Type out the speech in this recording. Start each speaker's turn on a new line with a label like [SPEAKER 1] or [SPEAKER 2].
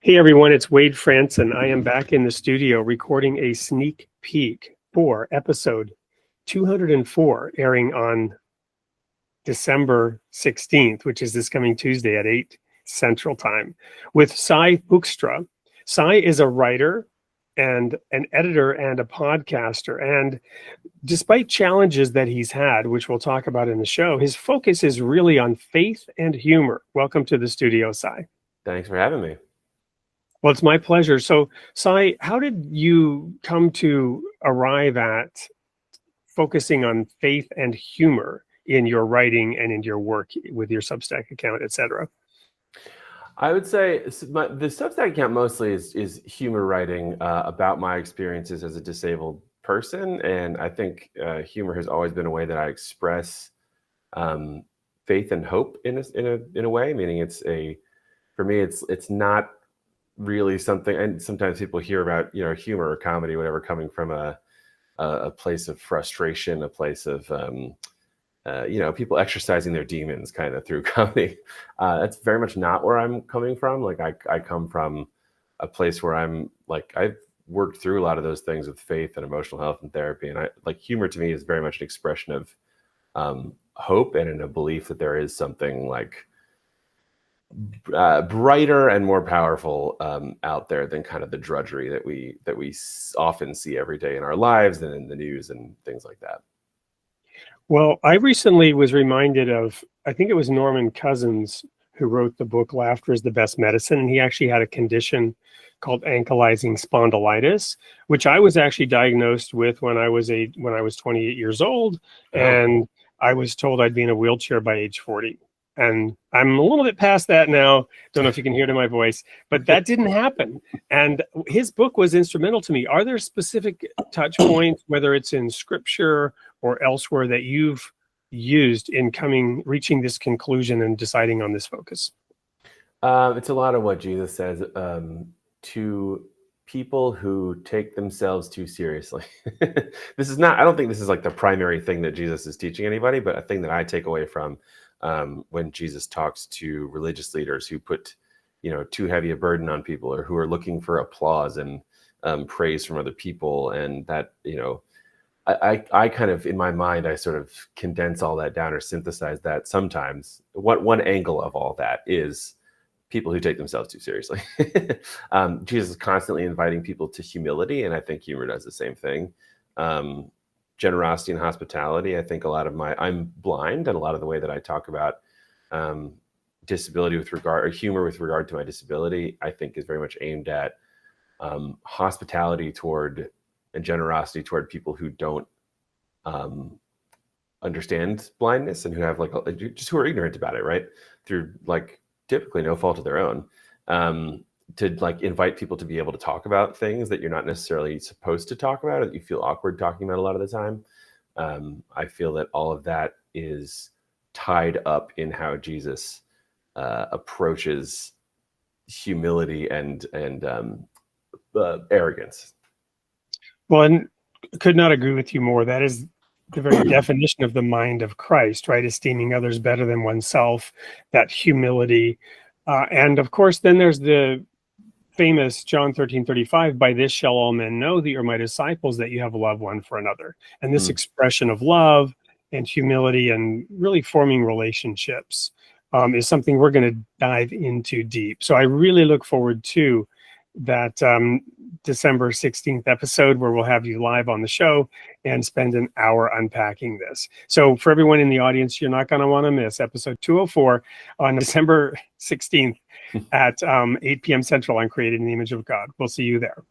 [SPEAKER 1] Hey everyone, it's Wade Franson. I am back in the studio recording a sneak peek for episode 204, airing on December 16th, which is this coming Tuesday at 8 Central Time, with Hoekstra. Cy is a writer and an editor and a podcaster. And despite challenges that he's had, which we'll talk about in the show, his focus is really on faith and humor. Welcome to the studio, Cy.
[SPEAKER 2] Thanks for having me.
[SPEAKER 1] Well, it's my pleasure. So, Cy, how did you come to arrive at focusing on faith and humor in your writing and in your work with your Substack account, et cetera?
[SPEAKER 2] I would say the Substack account mostly is humor writing about my experiences as a disabled person. And I think humor has always been a way that I express faith and hope in a way, meaning for me, it's not really something, and sometimes people hear about humor or comedy, whatever, coming from a place of frustration, a place of people exercising their demons kind of through comedy. That's very much not where I'm coming from. Like I come from a place where I've worked through a lot of those things with faith and emotional health and therapy, and humor to me is very much an expression of hope and in a belief that there is something brighter and more powerful out there than kind of the drudgery that we often see every day in our lives and in the news and things like that.
[SPEAKER 1] Well, I recently was reminded of, I think it was Norman Cousins who wrote the book Laughter is the Best Medicine, and he actually had a condition called ankylosing spondylitis, which I was actually diagnosed with when I was 28 years old, and I was told I'd be in a wheelchair by age 40. And I'm a little bit past that now. Don't know if you can hear it in my voice, but that didn't happen. And his book was instrumental to me. Are there specific touch points, whether it's in scripture or elsewhere, that you've used in reaching this conclusion and deciding on this focus?
[SPEAKER 2] It's a lot of what Jesus says to people who take themselves too seriously. I don't think this is like the primary thing that Jesus is teaching anybody, but a thing that I take away from when Jesus talks to religious leaders who put, too heavy a burden on people, or who are looking for applause and praise from other people. And that, I kind of, in my mind, I sort of condense all that down or synthesize that sometimes. One angle of all that is people who take themselves too seriously. Jesus is constantly inviting people to humility, and I think humor does the same thing. Generosity and hospitality. I think I'm blind, and a lot of the way that I talk about disability humor with regard to my disability, I think is very much aimed at hospitality toward and generosity toward people who don't understand blindness and who have just who are ignorant about it, right? Through typically no fault of their own. To invite people to be able to talk about things that you're not necessarily supposed to talk about, or that you feel awkward talking about a lot of the time. I feel that all of that is tied up in how Jesus approaches humility and arrogance.
[SPEAKER 1] Well, and could not agree with you more. That is the very definition of the mind of Christ, right? Esteeming others better than oneself, that humility. And of course, then there's the famous John 13:35, by this shall all men know that you're my disciples, that you have love one for another. And this expression of love and humility and really forming relationships is something we're going to dive into deep. So I really look forward to that December 16th episode, where we'll have you live on the show and spend an hour unpacking this. So for everyone in the audience, you're not going to want to miss episode 204 on December 16th at 8 p.m. Central on Created in the Image of God. We'll see you there.